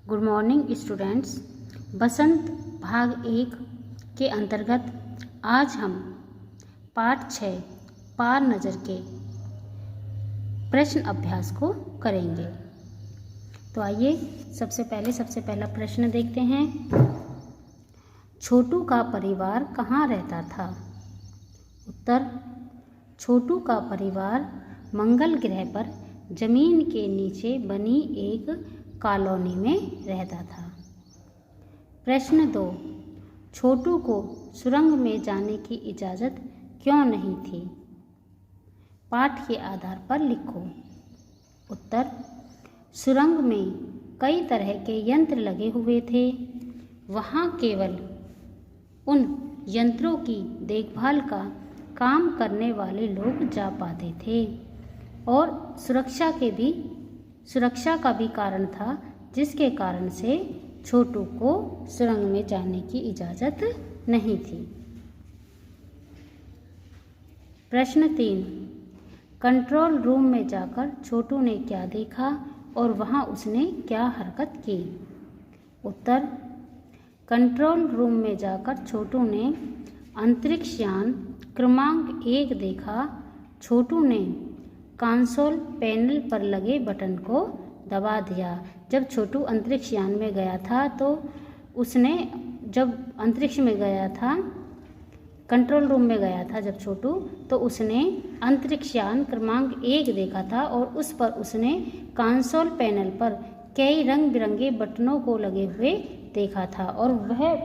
Good morning students. बसंत भाग 1 के अंतर्गत आज हम पाठ 6 पार नज़र के प्रश्न अभ्यास को करेंगे। तो आइए सबसे पहला प्रश्न देखते हैं। छोटू का परिवार कहाँ रहता था? उत्तर, छोटू का परिवार मंगल ग्रह पर जमीन के नीचे बनी एक कॉलोनी में रहता था। प्रश्न 2, छोटू को सुरंग में जाने की इजाज़त क्यों नहीं थी? पाठ के आधार पर लिखो। उत्तर, सुरंग में कई तरह के यंत्र लगे हुए थे। वहाँ केवल उन यंत्रों की देखभाल का काम करने वाले लोग जा पाते थे और सुरक्षा का भी कारण था, जिसके कारण से छोटू को सुरंग में जाने की इजाज़त नहीं थी। प्रश्न 3, कंट्रोल रूम में जाकर छोटू ने क्या देखा और वहाँ उसने क्या हरकत की? उत्तर, कंट्रोल रूम में जाकर छोटू ने अंतरिक्ष यान क्रमांक 1 देखा। छोटू ने कंसोल पैनल पर लगे बटन को दबा दिया। जब छोटू अंतरिक्ष यान में गया था तो उसने जब अंतरिक्ष में गया था, कंट्रोल रूम में गया था जब छोटू, तो उसने अंतरिक्ष यान क्रमांक 1 देखा था और उस पर उसने कंसोल पैनल पर कई रंग बिरंगे बटनों को लगे हुए देखा था और वह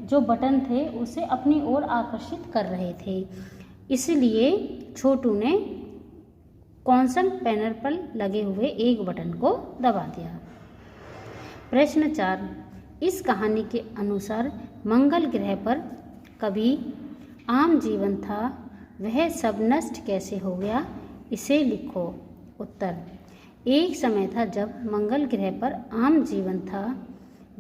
जो बटन थे उसे अपनी ओर आकर्षित कर रहे थे। इसलिए छोटू ने कंसोल पैनल पर लगे हुए एक बटन को दबा दिया। प्रश्न 4, इस कहानी के अनुसार मंगल ग्रह पर कभी आम जीवन था, वह सब नष्ट कैसे हो गया? इसे लिखो। उत्तर, एक समय था जब मंगल ग्रह पर आम जीवन था।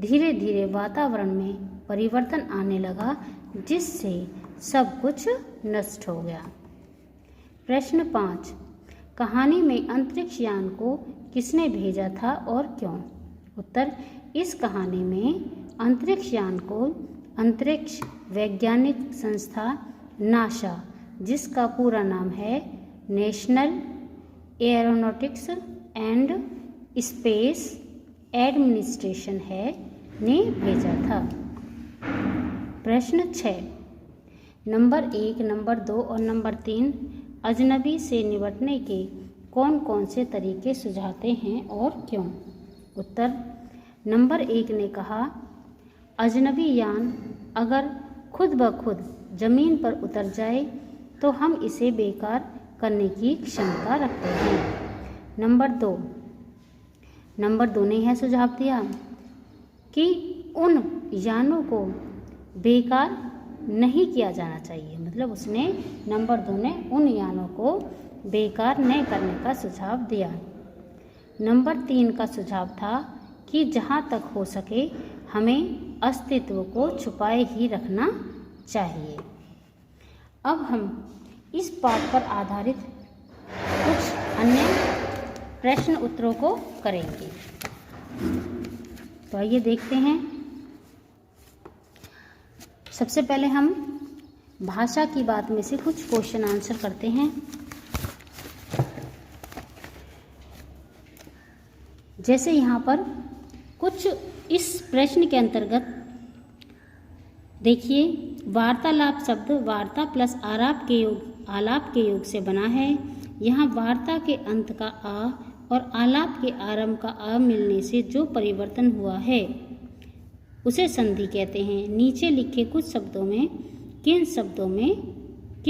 धीरे धीरे वातावरण में परिवर्तन आने लगा, जिससे सब कुछ नष्ट हो गया। प्रश्न 5, कहानी में अंतरिक्ष यान को किसने भेजा था और क्यों? उत्तर, इस कहानी में अंतरिक्ष यान को अंतरिक्ष वैज्ञानिक संस्था नासा, जिसका पूरा नाम है national aeronautics and space administration है, ने भेजा था। प्रश्न 6, नंबर 1, नंबर 2 और नंबर 3 अजनबी से निपटने के कौन कौन से तरीके सुझाते हैं और क्यों? उत्तर, नंबर 1 ने कहा, अजनबी यान अगर खुद ब खुद जमीन पर उतर जाए तो हम इसे बेकार करने की क्षमता रखते हैं। नंबर 2 ने यह सुझाव दिया कि उन यानों को बेकार नहीं किया जाना चाहिए। मतलब उसने नंबर 2 ने उन यानों को बेकार नहीं करने का सुझाव दिया। नंबर 3 का सुझाव था कि जहाँ तक हो सके हमें अस्तित्व को छुपाए ही रखना चाहिए। अब हम इस पाठ पर आधारित कुछ अन्य प्रश्न उत्तरों को करेंगे। तो आइए देखते हैं। सबसे पहले हम भाषा की बात में से कुछ क्वेश्चन आंसर करते हैं। जैसे यहाँ पर कुछ इस प्रश्न के अंतर्गत देखिए, वार्तालाप शब्द वार्ता प्लस आलाप के योग से बना है। यहाँ वार्ता के अंत का आ और आलाप के आरंभ का आ मिलने से जो परिवर्तन हुआ है उसे संधि कहते हैं। नीचे लिखे कुछ शब्दों में किन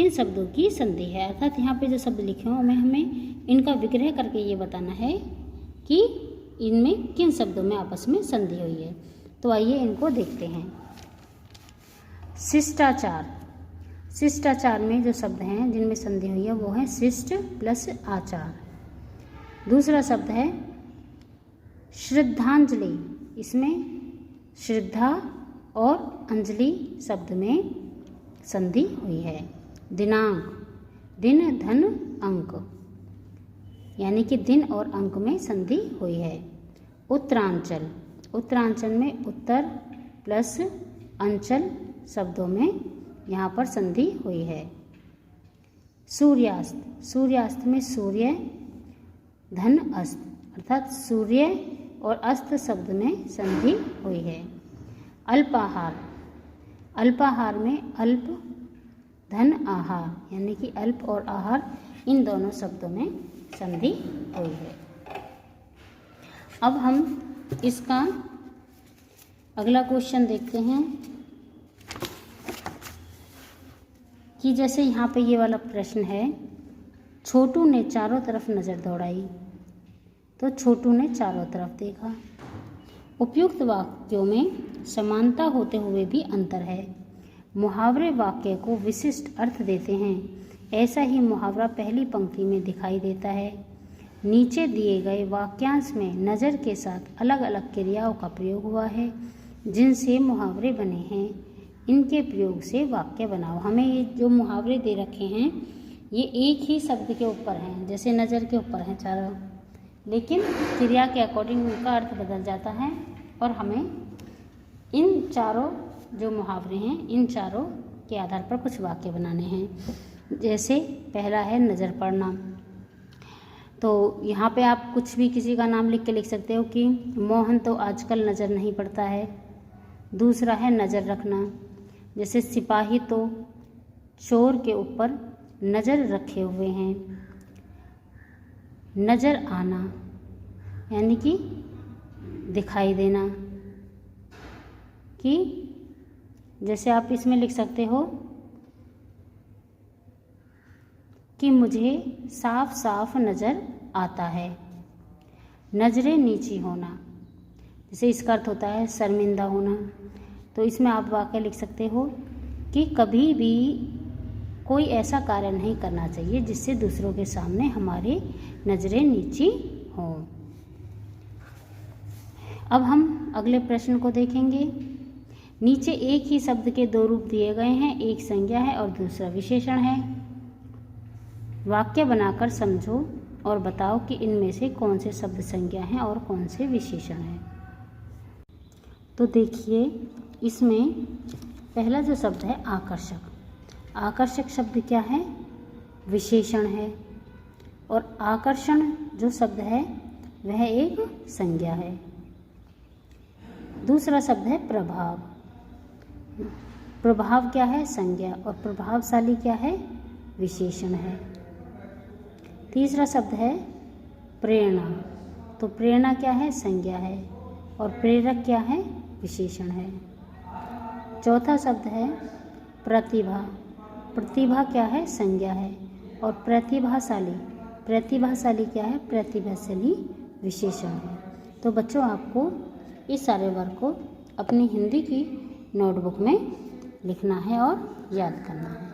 शब्दों की संधि है? अर्थात यहाँ पे जो शब्द लिखे हों हमें इनका विग्रह करके ये बताना है कि इनमें किन शब्दों में आपस में संधि हुई है। तो आइए इनको देखते हैं। शिष्टाचार में जो शब्द हैं जिनमें संधि हुई है वो है शिष्ट प्लस आचार। दूसरा शब्द है श्रद्धांजलि, इसमें श्रद्धा और अंजलि शब्द में संधि हुई है। दिनांक, दिन धन अंक, यानी कि दिन और अंक में संधि हुई है। उत्तरांचल, उत्तरांचल में उत्तर प्लस अंचल शब्दों में यहाँ पर संधि हुई है। सूर्यास्त, सूर्यास्त में सूर्य धन अस्त, अर्थात सूर्य और अस्त शब्द में संधि हुई है। अल्पाहार, अल्पाहार में अल्प धन आहार, यानी कि अल्प और आहार इन दोनों शब्दों में संधि हुई है। अब हम इसका अगला क्वेश्चन देखते हैं कि जैसे यहाँ पे ये वाला प्रश्न है, छोटू ने चारों तरफ नज़र दौड़ाई, तो छोटू ने चारों तरफ देखा। उपयुक्त वाक्यों में समानता होते हुए भी अंतर है। मुहावरे वाक्य को विशिष्ट अर्थ देते हैं। ऐसा ही मुहावरा पहली पंक्ति में दिखाई देता है। नीचे दिए गए वाक्यांश में नज़र के साथ अलग अलग क्रियाओं का प्रयोग हुआ है जिनसे मुहावरे बने हैं। इनके प्रयोग से वाक्य बनाओ। हमें ये जो मुहावरे दे रखे हैं ये एक ही शब्द के ऊपर हैं, जैसे नज़र के ऊपर हैं चारों, लेकिन क्रिया के अकॉर्डिंग उनका अर्थ बदल जाता है और हमें इन चारों जो मुहावरे हैं इन चारों के आधार पर कुछ वाक्य बनाने हैं। जैसे पहला है नज़र पड़ना, तो यहाँ पे आप कुछ भी किसी का नाम लिख के लिख सकते हो कि मोहन तो आजकल नज़र नहीं पड़ता है। दूसरा है नज़र रखना, जैसे सिपाही तो चोर के ऊपर नज़र रखे हुए हैं। नज़र आना यानी कि दिखाई देना, कि जैसे आप इसमें लिख सकते हो कि मुझे साफ साफ नज़र आता है। नज़रें नीची होना, जैसे इसका अर्थ होता है शर्मिंदा होना, तो इसमें आप वाक्य लिख सकते हो कि कभी भी कोई ऐसा कार्य नहीं करना चाहिए जिससे दूसरों के सामने हमारी नज़रें नीची हों। अब हम अगले प्रश्न को देखेंगे। नीचे एक ही शब्द के दो रूप दिए गए हैं, एक संज्ञा है और दूसरा विशेषण है। वाक्य बनाकर समझो और बताओ कि इनमें से कौन से शब्द संज्ञा हैं और कौन से विशेषण हैं। तो देखिए इसमें पहला जो शब्द है आकर्षक, आकर्षक शब्द क्या है? विशेषण है। और आकर्षण जो शब्द है वह एक संज्ञा है। दूसरा शब्द है प्रभाव, प्रभाव क्या है? संज्ञा। और प्रभावशाली क्या है? विशेषण है। तीसरा शब्द है प्रेरणा, तो प्रेरणा क्या है? संज्ञा है। और प्रेरक क्या है? विशेषण है। चौथा शब्द है प्रतिभा, प्रतिभा क्या है? संज्ञा है। और प्रतिभाशाली, प्रतिभाशाली क्या है? प्रतिभाशाली विशेषण है। तो बच्चों आपको इस सारे वर्क को अपनी हिंदी की नोटबुक में लिखना है और याद करना है।